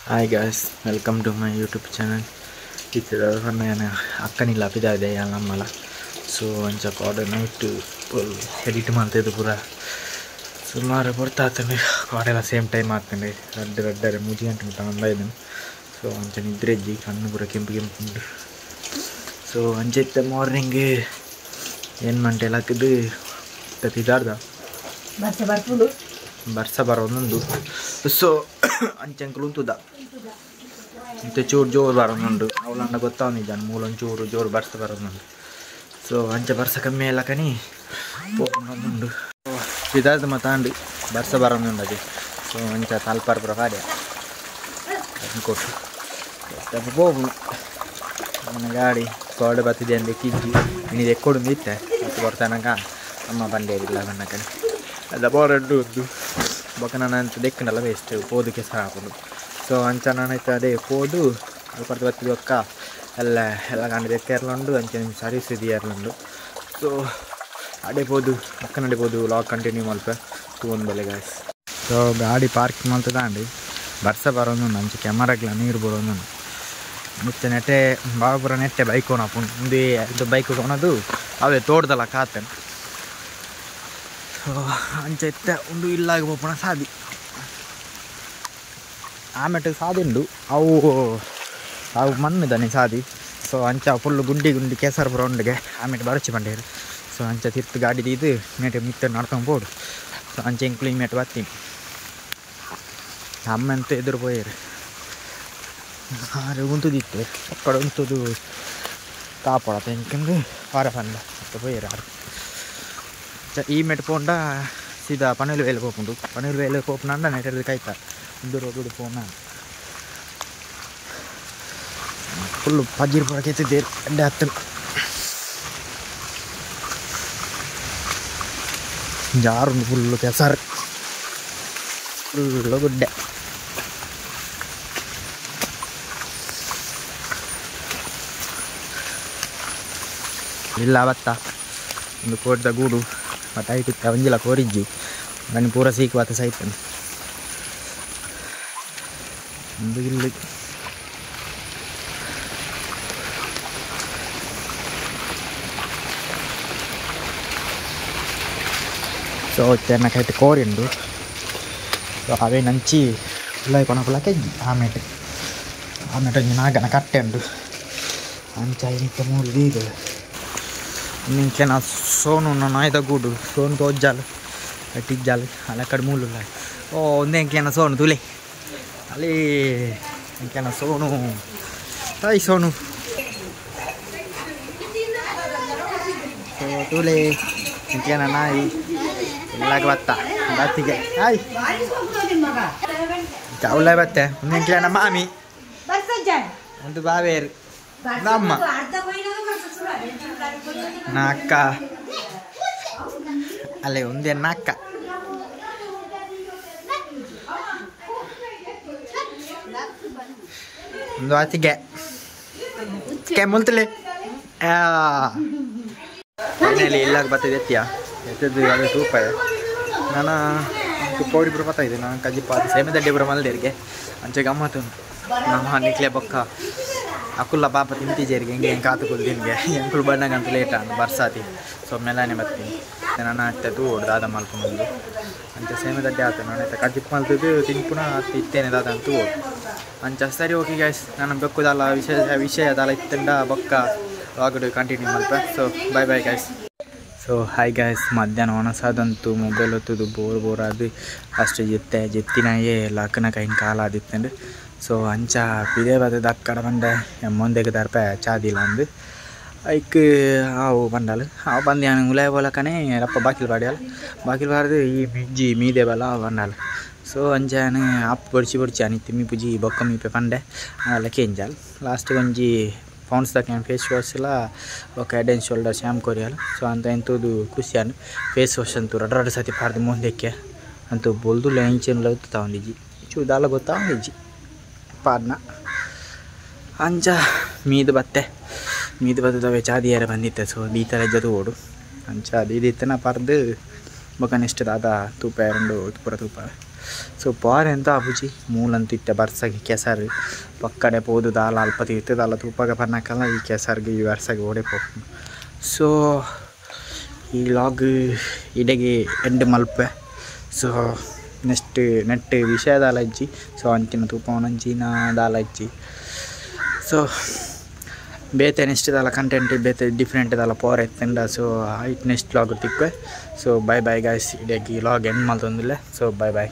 Hi guys, welcome to my YouTube channel. Itu karena akan ilapida ada yang lama lah. So anca coordinate edit ಮಾಡ್ತಾ ಇದ್ದು ಪೂರ ಸುಮಾರು ಬರ್ತಾತನೆ ಕಾಡೆಲ್ಲ same time ಆಗ್ತದೆ ರಡ್ಡರೆ ಮೂಜಿ ಗಂಟೆ ಮುಟ್ಟ ಬಂದ ಇದನ್ನು ಸೊ ಅಂಚ ನಿದ್ರೆಜ್ಜಿ ಕಣ್ಣು ಪೂರ ಕೆಂಪು ಉಂಟು ಸೊ ಅಂಚೆ ಮಾರ್ನಿಂಗ್ ಏನು ಮಂಟೆ ಎಲ್ಲ ಹಾಕಿದ್ದು ತತ್ತಿದಾರ್ದ ಬರ್ಸ ಬರೋದೊಂದು ಸೊ ಅಂಚಂಕಲು ಉಂಟುದ ఇంత చూడు జోరు బరనుండు అవులన్న గొత్తా ఉంది దాని మూలం చూరు జోరు బర్స బరనుండు సో అంచె బర్స కమ్మి వెళ్ళ కానీ పోకుండా సిద్ధార్థ మా తాండు బర్స బరనుండు అది సో అంచె తలపారు ప్రకాడే ఇంకోటి పోపు మన గాడి కోడ బతిది అని ఎక్కించి నేను ఎక్కడుంది ఇస్తే అది కొడతానక అమ్మ బండేది ఇలా అన్న కానీ అది పోరెడ్డు వద్దు బొక్క నన్ను అంత దెక్కినಲ್ಲ వేస్ట్ పోదుకే సాపడు ಸೊ ಅಂಚ ನಾನೈತೆ ಅದೇ ಹೋದು ಅದು ಬರ್ತಿದ್ದು ಅಕ್ಕ ಎಲ್ಲ ಗಂಡು ದೆಕ್ಕೆರ್ಲುಂಡು ಅಂಚೆ ನಿಮ್ಮ ಸರ್ವಿಸ್ ಇದೆಯರ್ಲುಂಡು ಸೊ ಅಡೆಬೋದು ಅಕ್ಕ ನಡಿಬೋದು ಲಾಗ್ ಕಂಟಿನ್ಯೂ ಮಲ್ಪ ಒಂದು ಬೆಲೆ ಗಾಯ್ಸ್ ಸೊ ಗಾಡಿ ಪಾರ್ಕಿಂಗ್ ಮಲ್ತದಾಂಡಿ ಬರ್ಸ ಬರೋದು ಅಂಚೆ ಕ್ಯಾಮರಾಗ್ಲ ನೀರು ಬರೋದು ಮುಚ್ಚೆ ನೆಟ್ಟೆ ಬಾಬುರ ನೆಟ್ಟೆ ಬೈಕ್ ಓನಪ್ಪು ಮುಂದೆ ಇದು ಬೈಕ್ ಕೊನದು ಅವೇ ತೋಡ್ದಲ್ಲ ಕಾತೇನೆ ಸೊ ಅಂಚೆ ಎತ್ತ ಒಂದು ಇಲ್ಲಾಗಿ ಹೋಗೋಣ ಸಾದಿ ಆಮೇಲೆ ಸಾದಿಂಡು ಅವು ಮಣ್ಣಿದ್ದಾನೆ ಸಾದಿ ಸೊ ಅಂಚ ಫುಲ್ಲು ಗುಂಡಿ ಕೆಸರು ಬರೋಂಡಿಗೆ ಆಮೇಲೆ ಬರಚಿ ಬಂಡೇರು ಸೊ ಅಂಚ ತಿರ್ತು ಗಾಡಿ ಇದು ಮೇಟೆ ಮಿತ್ತ ನಡ್ಕೊಂಡು పోడు ಸೊ ಅಂಚೆ ಇಂಕ್ಲು ಮೇಟು ಬರ್ತೀನಿ ಅಮ್ಮಂತೂ ಎದುರು పోయారు ಆರು ಉಂತುದಿತ್ತು ಅಕ್ಕಡೆ ಉಂತುದು ಕಾಪಾಡ ತೆಂಕಂದು ವಾರ ಬಂದ ಮತ್ತೆ పోయారు ಆರು ಈ ಮೇಟು ಪೋಂಡ ಸೀದಾ ಪನೀಲು ವೇಲೆ ಹೋಗ್ಕೊಂಡು ಪನೀಲು ವೇಲೆ ಹೋಗ್ನಂಡ ನೆಟ್ಟದು ಕಾಯ್ತಾ ಒಂದು ರೋಡ್ ಪೋನ ಫುಲ್ಲು ಪಜ್ಜಿರ್ ಪೂರ ಕೆತ್ತಿದ್ದೆ ಅಡ್ಡೆ ಹತ್ತು ಜಾರುಂಡು ಫುಲ್ಲು ಕೆಸರು ಫುಲ್ಲು ಗುಡ್ಡೆ ಇಲ್ಲ ಬತ್ತ ಒಂದು ಕೋಟದ ಗೂಡು ಬಟ್ ಐಟಿತ್ತ ಒಂಜಿಲ್ಲ ಕೋರಿಜ್ಜಿ ಬನ್ನಿ ಪೂರ ಸೀಕು ಬತ್ತ ಸೈತನು ಒಂದು ಇಲ್ಲಿ ಸೊ ಚೆನ್ನಕೈತೆ ಕೋರಿಂಡು ಸೊ ಅವೇ ನಂಚಿ ಉಳ್ಳಾಯಿ ಕೊನ ಕೆಜ್ಜಿ ಆಮೇಲೆ ಒಂಜಿ ನಾಗನ ಕಟ್ಟೆ ಉಂಡು ಅಂಚ ಐನಿತ್ತ ಮೂರು ಬೀಗ ಇಂಕೆನ ಸೋನು ನಾಯ್ದ ಗೂಡು ಸೋನು ತೋಜ್ಜಾಲು ಟಿಜ್ಜಾಲು ಅಲ್ಲಕಡೆ ಮೂಲು ಓ ಒಂದೇ ಇಂಕೆನ ಸೋನು ತುಲೆ ಅಲ್ಲಿ ಇಂಕೆನ ಸೋನು ತಾಯಿ ಸೋನು ಸೊ ತುಲೆ ಇಂಕೆನ ನಾಯಿ ಎಲ್ಲಾಗ ಬತ್ತ ಬತ್ತಿಗೆ ಹಾಯ್ ಚೌಲ ಬತ್ತೆ ಒಂದು ಇಂಕೆನ ಮಾಮಿ ಒಂದು ಬಾವೇರು ನಮ್ಮ ನಾ ಅಕ್ಕ ಅಲ್ಲೇ ಒಂದೇ ಅಕ್ಕ ಒಂದು ಆತಿಗೆ ಮುಲ್ತಲೆ ಮನೆಯಲ್ಲಿ ಇಲ್ಲಾಗ ಬರ್ತದೆ ಎತ್ತದ್ದು ಅದೇ ರೂಪಾಯಿ ನಾನು ಕೋಡಿಬ್ರು ಬರ್ತಾಯಿದ್ದೆ ನಾನು ಕಜ್ಜಿಪ್ಪ ಅದು ಸೇಮೆದಡ್ಡಿಬ್ರು ಮಲ್ದೇರಿಗೆ ಅಂಚೆ ಗಮ್ಮತ್ತು ನಮ್ಮ ನಿಕ್ಲೆ ಬೊಕ್ಕ ಅಕುಲ್ಲ ಪಾಪ ತಿಂತಿಜೇರಿಗೆ ಹೆಂಗೆ ಕಾತು ಕುಲ್ದಿನ್ಗೆ ಎಂಕುಲು ಬಣ್ಣಗಂತೂ ಲೇಟ ಬರ್ಸಾತಿ ಸೊ ಮೆಲಾನೆ ಬರ್ತೀನಿ ನಾನು ಅತ್ತೆ ತೂಡು ದಾದ ಮಲ್ಕೊಂಡು ಅಂಚೆ ಸೇಮೆದಡ್ಡೆ ಆತ ನಾನು ಆಯ್ತು ಕಜ್ಜಿಪ್ಪ ಮಲ್ತದ್ದು ತಿನ್ಪುನ ಇತ್ತೇನೆ ದಾದ ಅಂತ ತೂಡು ಅಂಚ ಸರಿ ಓಕೆ ಗೈಸ್ ನಾನು ಬೆಕ್ಕುದಲ್ಲ ವಿಷಯದಲ್ಲ ಇತ್ತಂಡ ಬೊಕ್ಕ ವಾಗಡು ಕಂಟಿನ್ಯೂ ಮಲ್ಪ so bye guys so hi guys ಮಧ್ಯಾಹ್ನ ಒಣಸಾದಂತೂ ಮೊಬೈಲ್ ಹೊತ್ತದು ಬೋರ್ ಅದು ಅಷ್ಟು ಜೆತ್ತಿನಾಯೇ ಲಕ್ಕನ ಕೈನ ಕಾಲ ಆದಿತ್ತಂಡು ಸೊ ಅಂಚ ಪಿದೇ ಬರ್ತದೆ ಅಕ್ಕಡ ಬಂಡೆ ಮುಂದೆಗೆ ದರ್ಪ ಚಾದಿಲ್ಲ ಅಂದು ಐಕ್ ಅವು ಬಂಡಾಲು ಅವು ಬಂದು ನಾನು ಉಲಾಯ ಬೋಲಕನೇ ರಪ್ಪ ಬಾಕಿಲು ಬಾಡ್ದು ಈ ಮಿಜ್ಜಿ ಮೀದೆ ಬಲ ಅವು ಬಂಡಾಲು ಸೊ ಅಂಚಾನು ಅಪ್ಪು ಬಡಿಸಿ ಅನಿತ್ತಿ ಮೀ ಪುಜಿ ಬೊಕ್ಕ ಮೀಪೆ ಪಂಡೆ ಅವೆಲ್ಲ ಕೇಂಜಾಲು ಲಾಸ್ಟ್ ಒಂಜಿ ಪೌಂಡ್ಸ್ ದಕ್ಕೆ ಫೇಸ್ ವಾಶ್ ಎಲ್ಲ ఒక ಹೆಡ್ ಆ್ಯಂಡ್ ಶೋಲ್ಡರ್ ಶ್ಯಾಮ್ ಕೊರಿಯಾಲು ಸೊ ಅಂತ ಎಂತದು ಖುಷಿ ಅನು ಫೇಸ್ ವಾಶ್ ಅಂತೂ ರಡ್ಡು ಸತಿ ಪಾರ್ದು ಮುಂದಕ್ಕೆ ಅಂತೂ ಬೊಲ್ದು ಲಂಚೆಲ್ಲ ಉತ್ತಾ ಒಂದಿಜ್ಜಿ ಚೂದಾಲ ಗೊತ್ತಾ ಒಂದಿಜ್ಜಿ ಪಾರ್ನ ಅಂಚ ಮೀದು ಬತ್ತವೆ ಚಾದಿಯಾರ ಬಂದಿತ್ತೆ ಸೊ ಈ ಥರ ಜದು ಓಡು ಅಂಚ ಅದು ಇದಿತ್ತನ ಪರ್ದು ಬೊಕ ನೆಕ್ಸ್ಟ್ ದಾದ ತೂಪ ಎರಡು ಪೂರ ತೂಪ ಸೊ ಪಾರ್ ಎಂತ ಆಪುಜಿ ಮೂಲಂತ ಇತ್ತೆ ಬರ್ಸಗೆ ಕೆಸರು ಪಕ್ಕಡೆ ಪೋದು ದಾಲ ಅಲ್ಪ ತೀರ್ತದಲ್ಲ ತೂಪಾಗ ಪನ್ನಕ್ಕಲ್ಲ ಈ ಕೆಸರ್ಗೆ ಈ ವರ್ಷಗೆ ಓಡೆ ಪೋಪು. ಸೊ ಈ ಲಾಗ್ ಇಡೆಗೆ ಎಂಡ್ ಮಲ್ಪೆ. ಸೊ ನೆಕ್ಸ್ಟ್ ನೆಟ್ ವಿಷಯ ದಾಲ ಇಜ್ಜಿ. ಸೊ ಅಂಚಿನ ತೂಪವನಂಚಿನ ದಾಲ ಇಜ್ಜಿ. ಸೊ ಬೇತೆ ನೆಕ್ಸ್ಟ್ ದಾಲ ಕಂಟೆಂಟ್ ಬೇತೆ ಡಿಫ್ರೆಂಟ್ ದಾಲ ಪವರ್ ಎತ್ತಂಡ. ಸೊ ಐಟ್ ನೆಕ್ಸ್ಟ್ ಲಾಗ್ ತಿಕ್ವೆ. So bye bye guys. ಇಡೆಗೆ ಲಾಗ್ ಎಂಡ್ ಮಲ್ತೊಂದಿಲ್ಲ. So bye by.